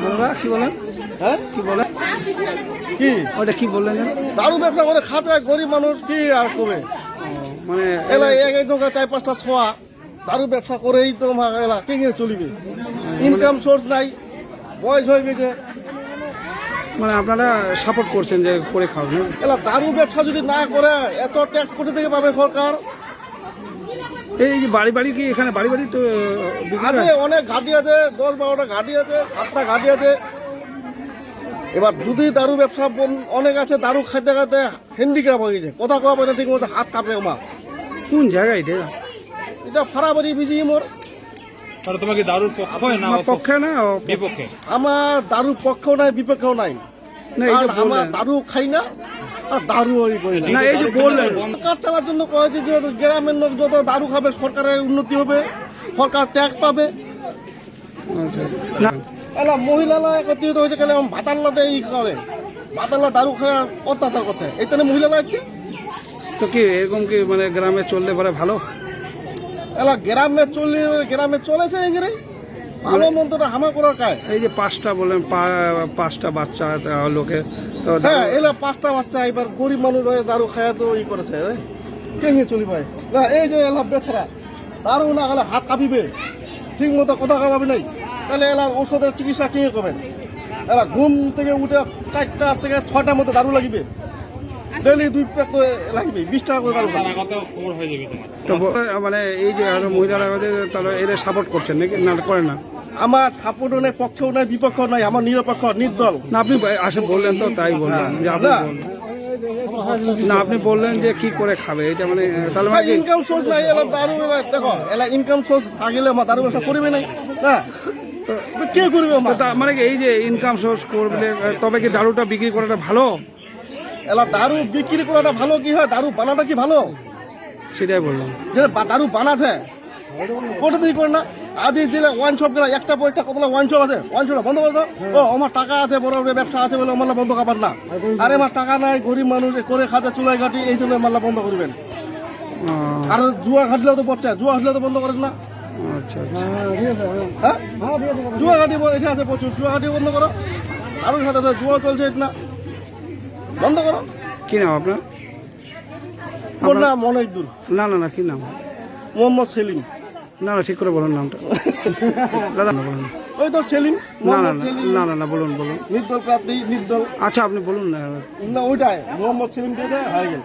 দাদা কি বলেন? হ্যাঁ কি বলেন? কি ওটা কি বললেন যেন? দারু ব্যবসা করে খাতে গরিব মানুষ কি আর করবে? মানে এলা এক জায়গা 4-5টা ছোয়া দারু ব্যবসা করেই তো এলা কে চলিবে, ইনকাম সোর্স নাই, বয়স হয়ে গেছে। মানে আপনারা সাপোর্ট করছেন যে করে খাওয়া? এলা দারু ব্যবসা যদি না করে এত ট্যাক্স কোথা থেকে পাবে সরকার? এই যে বাড়ি বাড়ি কি এখানে বাড়ি বাড়ি তো বিক্রি আছে, হয়? অনেক ঘাটি আছে, 10-12টা ঘাটি আছে, 7টা ঘাটি আছে। এবার যদি দারু ব্যবসা অনেক আছে, দারু খাইতে খাইতে হ্যান্ডিক্যাপ হয়ে গেছে, কথা কওয়া পয়সা ঠিক মতো হাত কাঁপে আমার। কোন জায়গায় এটা? এটা ফারাবাড়ি বিজি মোর। তাহলে তোমাকে দারুর পক্ষে না আমার পক্ষে না বিপক্ষে? আমার দারুর পক্ষেও নাই বিপক্ষেও নাই, না এই যে কারণ আমার বললেন দারু খাই না আর দারু ওই করি না। না এই যে বললেন সরকার চালার জন্য কয়েছে যে গ্রামের লোক যত দারু খাবে সরকারের উন্নতি হবে, সরকার ট্যাক্স পাবে। আচ্ছা না এলা মহিলারা একত্রিত হয়েছে কেন ভাতাল্লাতে ই করে, ভাতাল্লা দারু খায় অত্যাচার করছে, এই জন্য মহিলারা আছে। তো কি এরকম কি মানে গ্রামে চললে পরে ভালো? এলা গ্রামে চলেছে এগিয়ে ভালো মন্ত্রটা হামা করার কাজ। এই যে 5টা বলেন 5টা বাচ্চা লোকে তো হ্যাঁ এলা 5টা বাচ্চা, এবার গরিব মানুষ দারু খায় তো ই করেছে, কেমনি চলি ভাই না? এই যে এলা বেছাড়া দারু না গেলে হাত কাঁপিবে, ঠিক মতো কথা কাঁপাবে নাই, তাহলে এলার ওষুধের চিকিৎসা কে করবেন? এলা ঘুম থেকে উঠে 4টা থেকে 6টার মধ্যে দারু লাগিবে, ডেলি 2 প্যাক করে লাগিবে, 20 টাকা করে দারু খাবে। কত খবর হয়ে যাবে তো তোমার? মানে এই যে আরো মহিলারা তারা এদের সাপোর্ট করছেন নাকি না করে না? আমার সাপোর্টও নেই, পক্ষেও নাই, বিপক্ষেও নাই, আমার নিরপেক্ষ নির্দল। না আপনি আসে বললেন তো তাই বললাম যে আপনি না। না আপনি বললেন যে কি করে খাবে এটা মানে তাহলে মানে কি? ইনকাম সোর্স নাই, এলা দারু দেখো এলা ইনকাম সোর্স থাকলে আমার দারু ব্যবসা করবে নাই না, তো কে করবে আমার? তার মানে কি এই যে ইনকাম সোর্স করবে তবে কি দারুটা বিক্রি করাটা ভালো? এলা দারু বিক্রি করাটা ভালো কি হয়, দারু বানাটা কি ভালো? সেটাই বললাম। যে দারু বানাছে কোটা দিয়ে করে না। আজ এই জেলা ওয়াইন শপ গেলা, একটা পর একটা কতলা ওয়াইন শপ আছে, ওয়াইন শপটা বন্ধ করে দাও। ও আমার টাকা আছে, বড় বড় ব্যবসা আছে বলে আমার বন্ধ করবেন না। আরে আমার টাকা নাই, গরিব মানুষ করে খাতে চুলাই ঘাটি, এই জন্য মাল্লা বন্ধ করবেন। আর জুয়া ঘাটলেও তো পড়ছে, জুয়া ঘাটলেও তো বন্ধ করেন না। আচ্ছা আচ্ছা হ্যাঁ জুয়া ঘাটি এখানে আছে প্রচুর, জুয়া ঘাটি বন্ধ করো। আরো সাথে সাথে জুয়া চলছে, এটা না বন্ধ করো। কি নাম আপনার? ওর নাম অনেক দূর, না না না কি নাম? মোহাম্মদ সেলিম। না না ঠিক করে বলুন নামটা দাদা না বলুন। ওই তো সেলিম, না না মোহাম্মদ সেলিম, না না না বলুন বলুন। নির্দল প্রার্থী, নির্দল আচ্ছা আপনি বলুন না। না ওইটাই মোহাম্মদ সেলিম দিয়ে হয়ে গেল।